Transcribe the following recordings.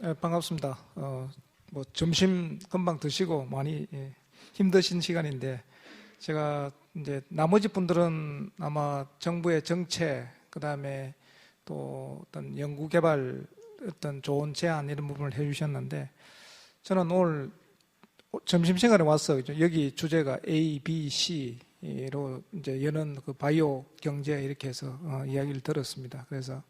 반갑습니다. 뭐 점심 금방 드시고 많이 힘드신 시간인데 제가 이제 나머지 분들은 아마 정부의 정책, 그다음에 또 어떤 연구개발 어떤 좋은 제안 이런 부분을 해주셨는데 저는 오늘 점심시간에 와서 여기 주제가 A, B, C로 이제 여는 그 바이오 경제 이렇게 해서 이야기를 들었습니다. 그래서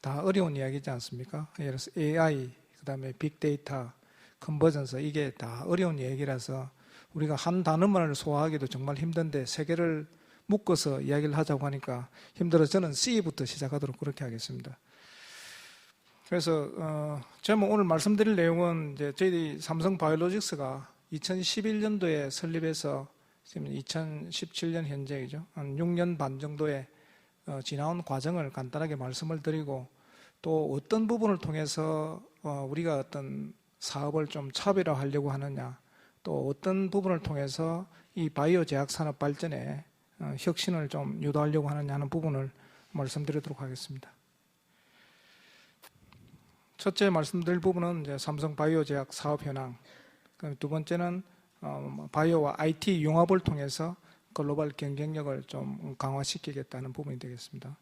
다 어려운 이야기지 않습니까? 예를 들어서 AI, 그 다음에 빅데이터, 컨버전서, 이게 다 어려운 얘기라서 우리가 한 단어만을 소화하기도 정말 힘든데 세 개를 묶어서 이야기를 하자고 하니까 힘들어서 저는 C부터 시작하도록 그렇게 하겠습니다. 그래서 제가 오늘 말씀드릴 내용은 이제 저희 삼성 바이오로직스가 2011년도에 설립해서 지금 2017년 현재이죠. 한 6년 반 정도의 지나온 과정을 간단하게 말씀을 드리고 또 어떤 부분을 통해서 우리가 어떤 사업을 좀 차별화하려고 하느냐, 또 어떤 부분을 통해서 이 바이오 제약 산업 발전에 혁신을 좀 유도하려고 하느냐 하는 부분을 말씀드리도록 하겠습니다. 첫째 말씀드릴 부분은 이제 삼성 바이오 제약 사업 현황, 두 번째는 바이오와 IT 융합을 통해서 글로벌 경쟁력을 좀 강화시키겠다는 부분이 되겠습니다.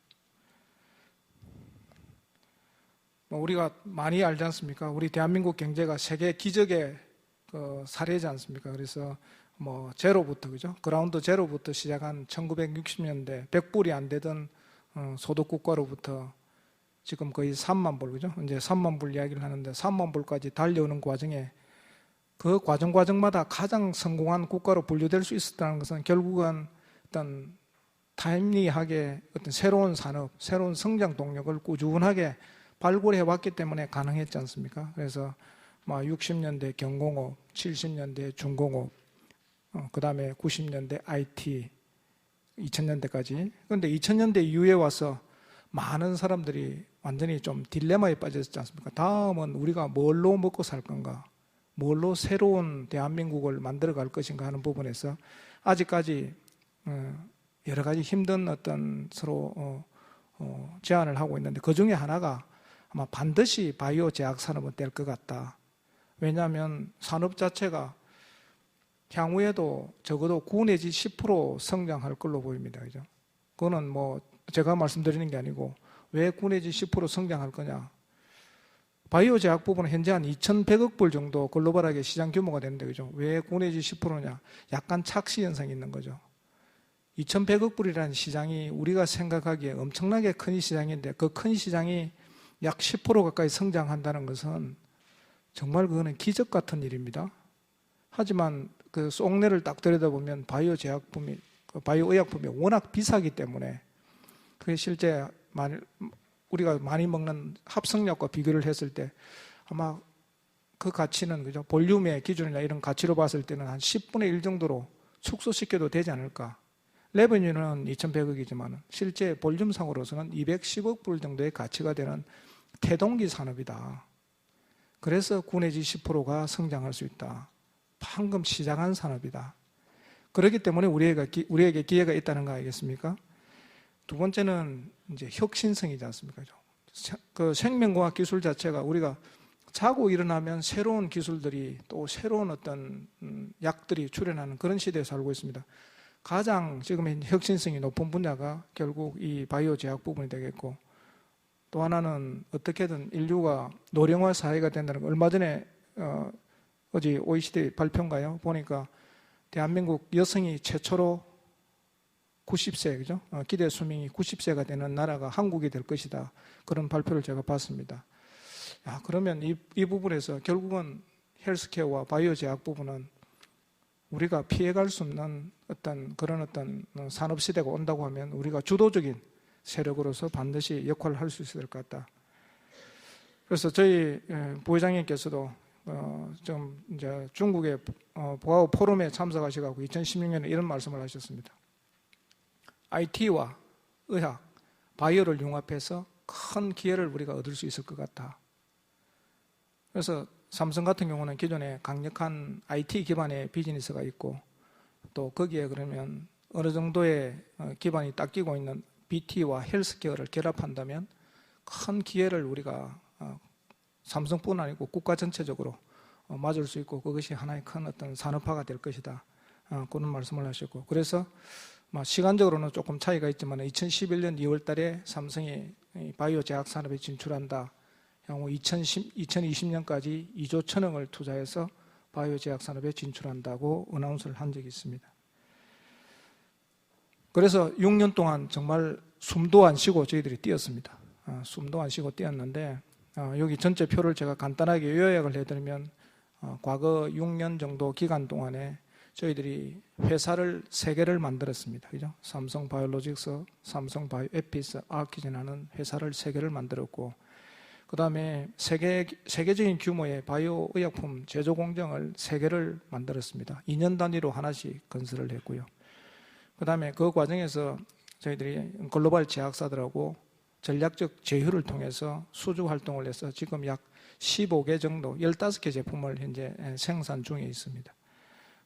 우리가 많이 알지 않습니까? 우리 대한민국 경제가 세계 기적의 사례지 않습니까? 그래서 제로부터, 그죠? 그라운드 제로부터 시작한 1960년대 100불이 안 되던 소득국가로부터 지금 거의 3만 불, 그죠? 이제 3만 불 이야기를 하는데 3만 불까지 달려오는 과정에 그 과정마다 가장 성공한 국가로 분류될 수 있었다는 것은 결국은 어떤 타임리하게 어떤 새로운 산업, 새로운 성장 동력을 꾸준하게 발굴해 왔기 때문에 가능했지 않습니까? 그래서 60년대 경공업, 70년대 중공업, 그 다음에 90년대 IT, 2000년대까지. 그런데 2000년대 이후에 와서 많은 사람들이 완전히 좀 딜레마에 빠졌지 않습니까? 다음은 우리가 뭘로 먹고 살 건가? 뭘로 새로운 대한민국을 만들어 갈 것인가 하는 부분에서 아직까지 여러 가지 힘든 어떤 서로 제안을 하고 있는데 그 중에 하나가 아마 반드시 바이오 제약 산업은 될 것 같다. 왜냐하면 산업 자체가 향후에도 적어도 9 내지 10% 성장할 걸로 보입니다. 그죠? 그거는 제가 말씀드리는 게 아니고 왜 9 내지 10% 성장할 거냐? 바이오 제약 부분은 현재 한 2,100억 불 정도 글로벌하게 시장 규모가 되는데, 그죠? 왜 9 내지 10%냐? 약간 착시 현상이 있는 거죠. 2,100억 불이라는 시장이 우리가 생각하기에 엄청나게 큰 시장인데 그 큰 시장이 약 10% 가까이 성장한다는 것은 정말 그거는 기적 같은 일입니다. 하지만 그 속내를 딱 들여다보면 바이오 제약품이, 바이오 의약품이 워낙 비싸기 때문에 그게 실제 우리가 많이 먹는 합성약과 비교를 했을 때 아마 그 가치는, 그죠? 볼륨의 기준이나 이런 가치로 봤을 때는 한 10분의 1 정도로 축소시켜도 되지 않을까. 레버뉴는 2,100억이지만 실제 볼륨상으로서는 210억 불 정도의 가치가 되는 태동기 산업이다. 그래서 9 내지 10%가 성장할 수 있다. 방금 시작한 산업이다. 그렇기 때문에 우리에게 기회가 있다는 거 아니겠습니까? 두 번째는 이제 혁신성이지 않습니까? 그 생명과학 기술 자체가 우리가 자고 일어나면 새로운 기술들이 또 새로운 어떤 약들이 출현하는 그런 시대에 살고 있습니다. 가장 지금 혁신성이 높은 분야가 결국 이 바이오 제약 부분이 되겠고, 또 하나는 어떻게든 인류가 노령화 사회가 된다는 거. 얼마 전에 어제 OECD 발표인가요? 보니까 대한민국 여성이 최초로 90세, 그죠? 기대 수명이 90세가 되는 나라가 한국이 될 것이다. 그런 발표를 제가 봤습니다. 그러면 이 부분에서 결국은 헬스케어와 바이오 제약 부분은 우리가 피해갈 수 없는 그런 어떤 산업 시대가 온다고 하면 우리가 주도적인 세력으로서 반드시 역할을 할 수 있을 것 같다. 그래서 저희 부회장님께서도 좀 이제 중국의 보아오 포럼에 참석하셔서 2016년에 이런 말씀을 하셨습니다. IT와 의학, 바이오를 융합해서 큰 기회를 우리가 얻을 수 있을 것 같다. 그래서 삼성 같은 경우는 기존에 강력한 IT 기반의 비즈니스가 있고 또 거기에 그러면 어느 정도의 기반이 딱 끼고 있는 BT와 헬스케어를 결합한다면 큰 기회를 우리가 삼성뿐 아니고 국가 전체적으로 맞을 수 있고 그것이 하나의 큰 어떤 산업화가 될 것이다. 그런 말씀을 하셨고, 그래서 시간적으로는 조금 차이가 있지만 2011년 2월 달에 삼성이 바이오 제약 산업에 진출한다. 향후 2020년까지 2조 1,000억을 투자해서 바이오 제약 산업에 진출한다고 어나운스를 한 적이 있습니다. 그래서 6년 동안 정말 숨도 안 쉬고 저희들이 뛰었습니다. 숨도 안 쉬고 뛰었는데, 여기 전체 표를 제가 간단하게 요약을 해드리면, 과거 6년 정도 기간 동안에 저희들이 회사를 3개를 만들었습니다. 그죠? 삼성 바이오로직스, 삼성 바이오 에피스, 아키진하는 회사를 3개를 만들었고, 그 다음에 세계적인 규모의 바이오 의약품 제조 공장을 3개를 만들었습니다. 2년 단위로 하나씩 건설을 했고요. 그 다음에 그 과정에서 저희들이 글로벌 제약사들하고 전략적 제휴를 통해서 수주 활동을 해서 지금 약 15개 정도, 15개 제품을 현재 생산 중에 있습니다.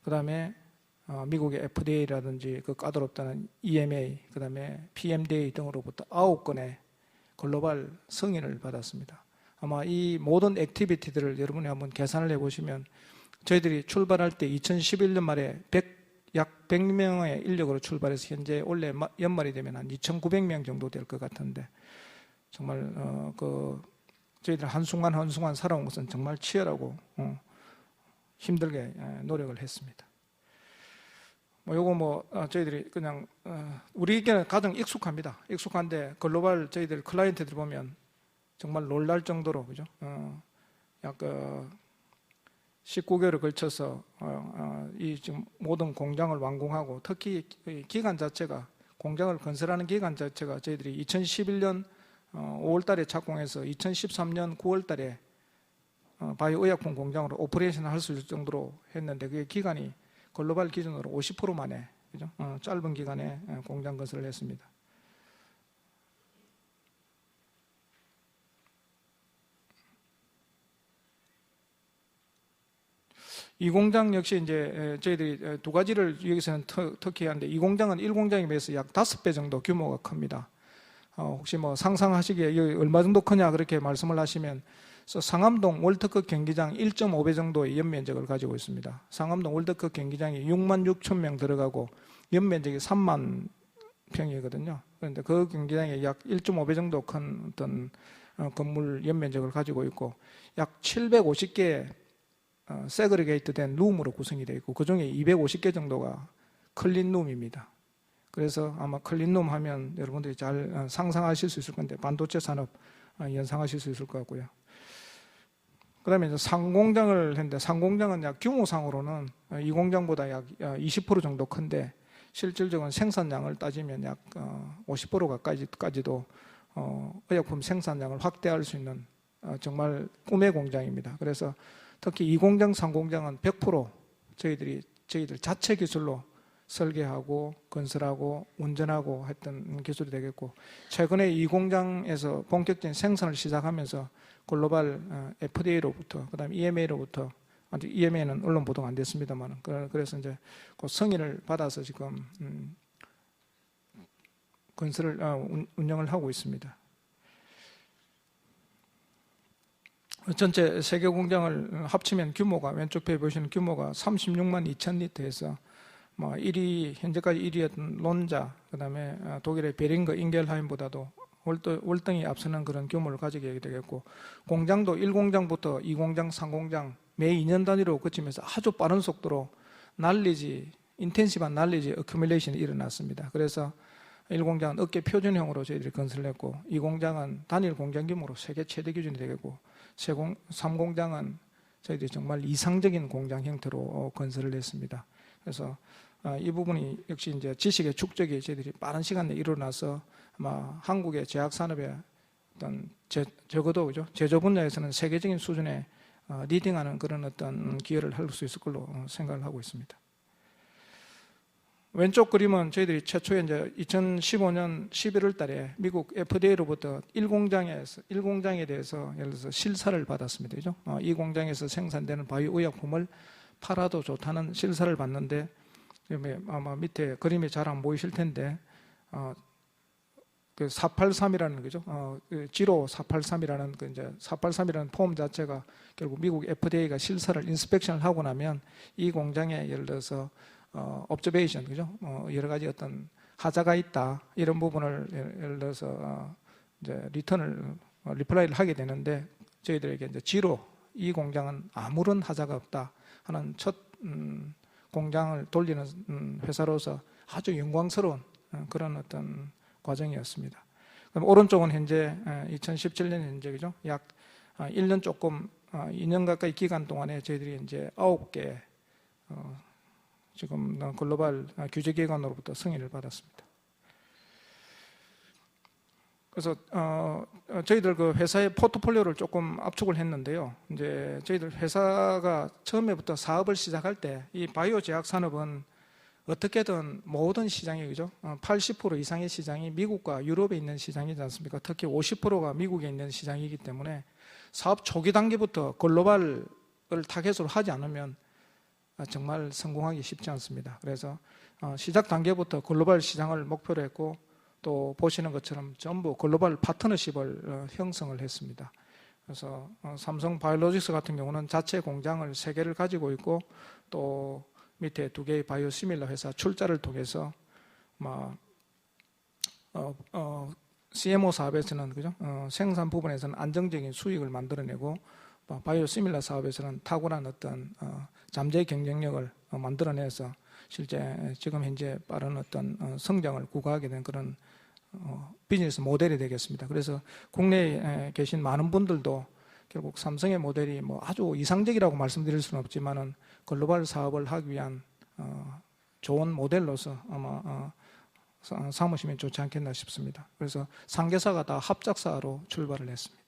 그 다음에 미국의 FDA라든지 그 까다롭다는 EMA, 그 다음에 PMDA 등으로부터 9건의 글로벌 승인을 받았습니다. 아마 이 모든 액티비티들을 여러분이 한번 계산을 해보시면 저희들이 출발할 때 2011년 말에 약 100명의 인력으로 출발해서 현재 올해 연말이 되면 한 2,900명 정도 될 것 같은데, 정말 저희들 한순간 한순간 살아온 것은 정말 치열하고 힘들게 노력을 했습니다. 요거 저희들이 그냥 우리에게는 가장 익숙합니다. 익숙한데 글로벌 저희들 클라이언트들 보면 정말 놀랄 정도로, 그죠? 약 19개월에 걸쳐서 이 지금 모든 공장을 완공하고, 특히 기간 자체가, 공장을 건설하는 기간 자체가 저희들이 2011년 5월 달에 착공해서 2013년 9월 달에 바이오 의약품 공장으로 오퍼레이션을 할 수 있을 정도로 했는데, 그게 기간이 글로벌 기준으로 50% 만에, 그죠? 짧은 기간에 공장 건설을 했습니다. 이 공장 역시 이제 저희들이 두 가지를 여기서는 특히한데, 이 공장은 1공장에 비해서 약 5배 정도 규모가 큽니다. 혹시 상상하시기에 얼마 정도 크냐 그렇게 말씀을 하시면, 상암동 월드컵 경기장 1.5배 정도의 연면적을 가지고 있습니다. 상암동 월드컵 경기장이 6만 6천 명 들어가고 연면적이 3만 평이거든요. 그런데 그 경기장이 약 1.5배 정도 큰 어떤 건물 연면적을 가지고 있고, 약 750개 세그리게이트 된 룸으로 구성이 되어 있고, 그 중에 250개 정도가 클린룸입니다. 그래서 아마 클린룸 하면 여러분들이 잘 상상하실 수 있을 건데, 반도체 산업 연상하실 수 있을 것 같고요. 그 다음에 이제 상공장을 했는데, 상공장은 약 규모상으로는 이 공장보다 약 20% 정도 큰데, 실질적인 생산량을 따지면 약 50% 가까이까지도 의약품 생산량을 확대할 수 있는 정말 꿈의 공장입니다. 그래서 특히 이 공장, 상공장은 100% 저희들 자체 기술로 설계하고 건설하고 운전하고 했던 기술이 되겠고, 최근에 이 공장에서 본격적인 생산을 시작하면서 글로벌 FDA로부터, 그 다음에 EMA로부터, EMA는 언론 보도가 안 됐습니다만, 그래서 이제 그 승인을 받아서 지금 건설을 운영을 하고 있습니다. 전체 세계 공장을 합치면 규모가, 왼쪽 표에 보시는 규모가 36만 2천 리터에서 1위, 현재까지 1위였던 론자, 그 다음에 독일의 베링거 인겔하임보다도 월등히 앞서는 그런 규모를 가지게 되겠고, 공장도 1공장부터 2공장, 3공장 매 2년 단위로 거치면서 아주 빠른 속도로 인텐시브한 날리지 어큐뮬레이션이 일어났습니다. 그래서 1공장은 업계 표준형으로 저희들이 건설을 했고, 2공장은 단일 공장 규모로 세계 최대 기준이 되겠고, 3공장은 저희들이 정말 이상적인 공장 형태로 건설을 했습니다. 그래서 이 부분이 역시 이제 지식의 축적이 저희들이 빠른 시간 내에 일어나서 아마 한국의 제약 산업의 어떤 적어도, 그죠? 제조 분야에서는 세계적인 수준의 리딩하는 그런 어떤 기여를 할 수 있을 걸로 생각을 하고 있습니다. 왼쪽 그림은 저희들이 최초에 이제 2015년 11월 달에 미국 FDA로부터 1공장에 대해서 예를 들어서 실사를 받았습니다. 그죠? 이 공장에서 생산되는 바이오 의약품을 팔아도 좋다는 실사를 받는데, 아마 밑에 그림이 잘 안 보이실 텐데, 그 483이라는 거죠. 그 지로 483이라는 그 이제 483이라는 폼 자체가 결국 미국 FDA가 실사를 인스펙션을 하고 나면 이 공장에 예를 들어서 observation 그죠? 여러 가지 어떤 하자가 있다 이런 부분을 예를 들어서 이제 리플라이를 하게 되는데 저희들에게 이제 지로 이 공장은 아무런 하자가 없다 하는 첫 공장을 돌리는 회사로서 아주 영광스러운 그런 어떤 과정이었습니다. 그럼 오른쪽은 현재 2017년 현재 그죠? 약 1년 조금 2년 가까이 기간 동안에 저희들이 이제 9개 지금 글로벌 규제기관으로부터 승인을 받았습니다. 그래서 저희들 그 회사의 포트폴리오를 조금 압축을 했는데요. 이제 저희들 회사가 처음에부터 사업을 시작할 때 이 바이오 제약 산업은 어떻게든 모든 시장이 그죠? 80% 이상의 시장이 미국과 유럽에 있는 시장이지 않습니까? 특히 50%가 미국에 있는 시장이기 때문에 사업 초기 단계부터 글로벌을 타겟으로 하지 않으면 정말 성공하기 쉽지 않습니다. 그래서 시작 단계부터 글로벌 시장을 목표로 했고 또 보시는 것처럼 전부 글로벌 파트너십을 형성을 했습니다. 그래서 삼성 바이오로직스 같은 경우는 자체 공장을 3개를 가지고 있고 또 밑에 2개의 바이오시밀러 회사 출자를 통해서 CMO 사업에서는 그죠? 생산 부분에서는 안정적인 수익을 만들어내고 바이오시밀러 사업에서는 탁월한 어떤 잠재 경쟁력을 만들어내서 실제 지금 현재 빠른 어떤 성장을 구가하게 된 그런 비즈니스 모델이 되겠습니다. 그래서 국내에 계신 많은 분들도 결국 삼성의 모델이 뭐 아주 이상적이라고 말씀드릴 수는 없지만은 글로벌 사업을 하기 위한 좋은 모델로서 아마 삼으시면 좋지 않겠나 싶습니다. 그래서 3개사가 다 합작사로 출발을 했습니다.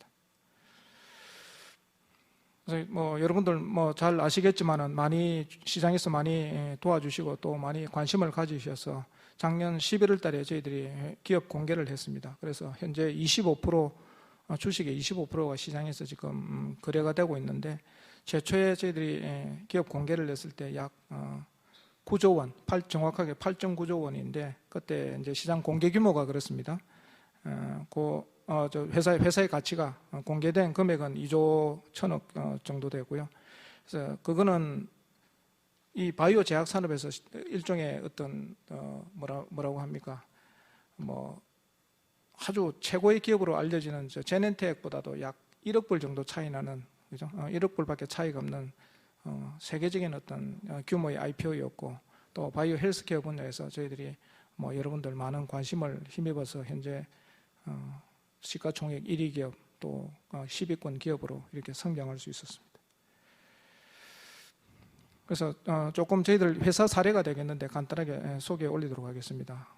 그래서 뭐 여러분들 뭐 잘 아시겠지만은 많이 시장에서 많이 도와주시고 또 많이 관심을 가지셔서 작년 11월 달에 저희들이 기업 공개를 했습니다. 그래서 현재 25% 주식의 25%가 시장에서 지금 거래가 되고 있는데 최초에 저희들이 기업 공개를 했을 때 약 9조 원, 정확하게 8.9조 원인데 그때 이제 시장 공개 규모가 그렇습니다. 회사의 가치가 공개된 금액은 2조 1천억 정도 되고요. 그래서 그거는 이 바이오 제약 산업에서 일종의 어떤 뭐라고 합니까? 뭐 아주 최고의 기업으로 알려지는 제넨텍보다도 약 1억 불 정도 차이 나는 그죠? 1억 불밖에 차이가 없는 세계적인 어떤 규모의 IPO였고 또 바이오 헬스케어 분야에서 저희들이 뭐 여러분들 많은 관심을 힘입어서 현재 시가총액 1위 기업 또 10위권 기업으로 이렇게 성장할 수 있었습니다. 그래서 조금 저희들 회사 사례가 되겠는데 간단하게 소개해 올리도록 하겠습니다.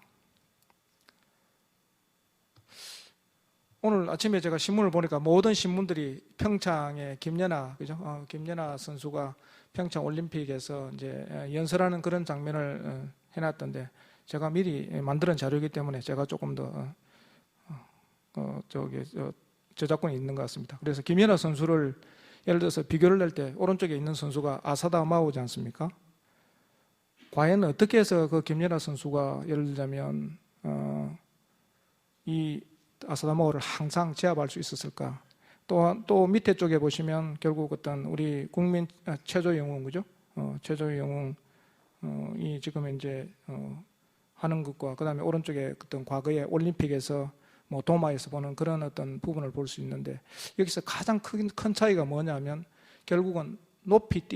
오늘 아침에 제가 신문을 보니까 모든 신문들이 평창의 김연아, 그죠? 김연아 선수가 평창 올림픽에서 이제 연설하는 그런 장면을 해놨던데 제가 미리 만드는 자료이기 때문에 제가 조금 더 저작권이 있는 것 같습니다. 그래서 김연아 선수를 예를 들어서 비교를 낼 때 오른쪽에 있는 선수가 아사다 마오지 않습니까? 과연 어떻게 해서 그 김연아 선수가 예를 들자면 이 아사다마오를 항상 제압할 수 있었을까? 또 밑에 쪽에 보시면 결국 어떤 우리 국민 최조 영웅 그죠? 최조 영웅이 지금 이제 하는 것과 그다음에 오른쪽에 어떤 과거의 올림픽에서 뭐 도마에서 보는 그런 어떤 부분을 볼 수 있는데 여기서 가장 큰 차이가 뭐냐면 결국은 높이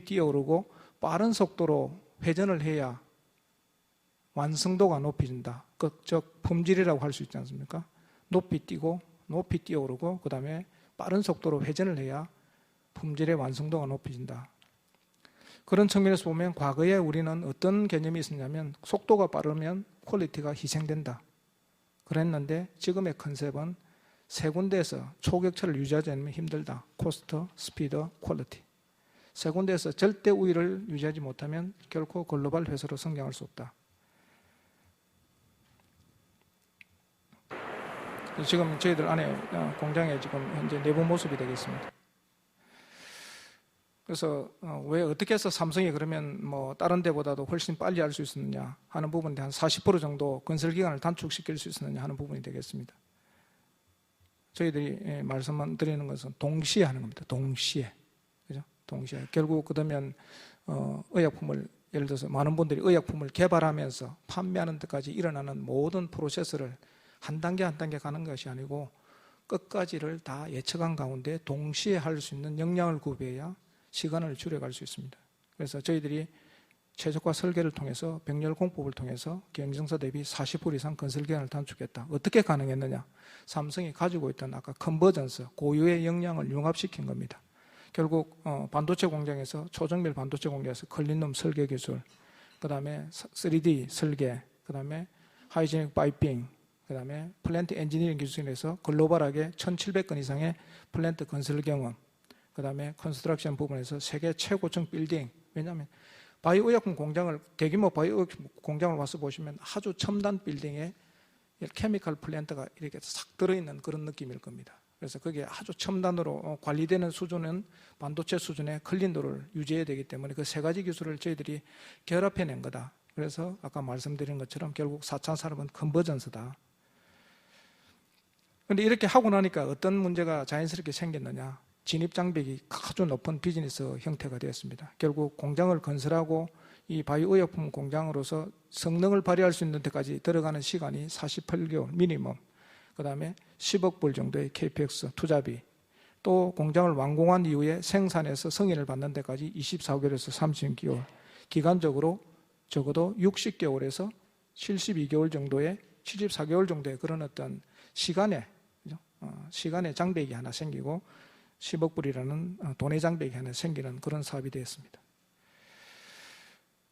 뛰어오르고 빠른 속도로 회전을 해야 완성도가 높아진다. 즉 품질이라고 할 수 있지 않습니까? 높이 뛰고 높이 뛰어오르고 그 다음에 빠른 속도로 회전을 해야 품질의 완성도가 높아진다. 그런 측면에서 보면 과거에 우리는 어떤 개념이 있었냐면 속도가 빠르면 퀄리티가 희생된다. 그랬는데 지금의 컨셉은 세 군데에서 초격차를 유지하지 않으면 힘들다. 코스트, 스피드, 퀄리티. 세 군데에서 절대 우위를 유지하지 못하면 결코 글로벌 회사로 성장할 수 없다. 지금 저희들 안에 공장에 지금 현재 내부 모습이 되겠습니다. 그래서 왜 어떻게 해서 삼성이 그러면 뭐 다른 데보다도 훨씬 빨리 할 수 있었느냐 하는 부분에 한 40% 정도 건설 기간을 단축시킬 수 있었느냐 하는 부분이 되겠습니다. 저희들이 말씀만 드리는 것은 동시에 하는 겁니다. 동시에. 그죠? 동시에. 결국 그러면 의약품을 예를 들어서 많은 분들이 의약품을 개발하면서 판매하는 데까지 일어나는 모든 프로세스를 한 단계 한 단계 가는 것이 아니고 끝까지를 다 예측한 가운데 동시에 할 수 있는 역량을 구비해야 시간을 줄여갈 수 있습니다. 그래서 저희들이 최적화 설계를 통해서 병렬 공법을 통해서 경쟁사 대비 40% 이상 건설 기간을 단축했다. 어떻게 가능했느냐? 삼성이 가지고 있던 아까 컨버전스, 고유의 역량을 융합시킨 겁니다. 결국 반도체 공장에서 초정밀 반도체 공장에서 클린룸 설계 기술, 그 다음에 3D 설계, 그 다음에 하이제닉 파이핑, 그 다음에 플랜트 엔지니어링 기술에서 글로벌하게 1700건 이상의 플랜트 건설 경험, 그 다음에 컨스트럭션 부분에서 세계 최고층 빌딩. 왜냐하면 바이오의약품 공장을, 대규모 바이오의약품 공장을 와서 보시면 아주 첨단 빌딩에 케미컬 플랜트가 이렇게 싹 들어있는 그런 느낌일 겁니다. 그래서 그게 아주 첨단으로 관리되는 수준은 반도체 수준의 클린도를 유지해야 되기 때문에 그 세 가지 기술을 저희들이 결합해낸 거다. 그래서 아까 말씀드린 것처럼 결국 4차 산업은 컨버전스다. 그런데 이렇게 하고 나니까 어떤 문제가 자연스럽게 생겼느냐? 진입장벽이 아주 높은 비즈니스 형태가 되었습니다. 결국 공장을 건설하고 이 바이오의약품 공장으로서 성능을 발휘할 수 있는 데까지 들어가는 시간이 48개월 미니멈, 그 다음에 10억 불 정도의 KPX 투자비, 또 공장을 완공한 이후에 생산해서 승인을 받는 데까지 24개월에서 30개월, 기간적으로 적어도 60개월에서 72개월 정도의 74개월 정도의 그런 어떤 시간의 장벽이 하나 생기고 10억 불이라는 돈의 장벽이 하나 생기는 그런 사업이 되었습니다.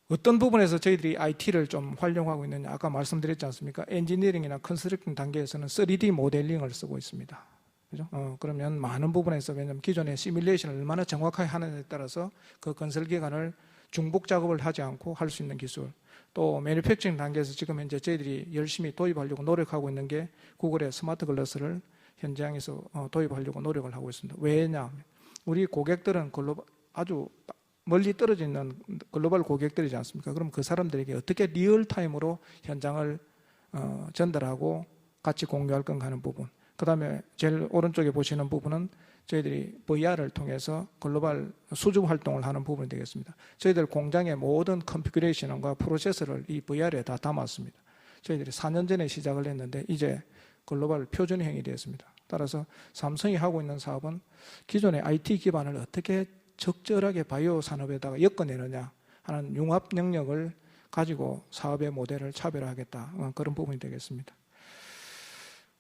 어떤 부분에서 저희들이 IT를 좀 활용하고 있느냐, 아까 말씀드렸지 않습니까? 엔지니어링이나 컨스트럭팅 단계에서는 3D 모델링을 쓰고 있습니다. 그죠? 그러면 많은 부분에서, 왜냐하면 기존의 시뮬레이션을 얼마나 정확하게 하느냐에 따라서 그 건설 기간을 중복 작업을 하지 않고 할 수 있는 기술, 또 매니팩처링 단계에서 지금 현재 저희들이 열심히 도입하려고 노력하고 있는 게 구글의 스마트 글라스를 현장에서 도입하려고 노력을 하고 있습니다. 왜냐? 우리 고객들은 아주 멀리 떨어져 있는 글로벌 고객들이지 않습니까? 그럼 그 사람들에게 어떻게 리얼타임으로 현장을 전달하고 같이 공유할 건가 하는 부분. 그 다음에 제일 오른쪽에 보시는 부분은 저희들이 VR을 통해서 글로벌 수주 활동을 하는 부분이 되겠습니다. 저희들 공장의 모든 컨피규레이션과 프로세스를 이 VR에 다 담았습니다. 저희들이 4년 전에 시작을 했는데 이제 글로벌 표준형이 되었습니다. 따라서 삼성이 하고 있는 사업은 기존의 IT 기반을 어떻게 적절하게 바이오 산업에다가 엮어내느냐 하는 융합 능력을 가지고 사업의 모델을 차별화하겠다, 그런 부분이 되겠습니다.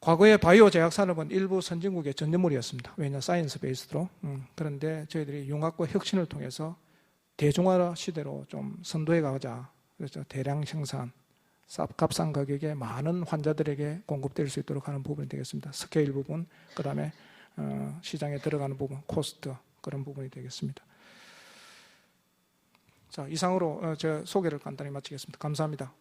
과거의 바이오 제약 산업은 일부 선진국의 전유물이었습니다. 왜냐, 사이언스 베이스로. 그런데 저희들이 융합과 혁신을 통해서 대중화 시대로 좀 선도해 가자. 그래서 대량 생산, 값싼 가격에 많은 환자들에게 공급될 수 있도록 하는 부분이 되겠습니다. 스케일 부분, 그 다음에 시장에 들어가는 부분, 코스트, 그런 부분이 되겠습니다. 자, 이상으로 제 소개를 간단히 마치겠습니다. 감사합니다.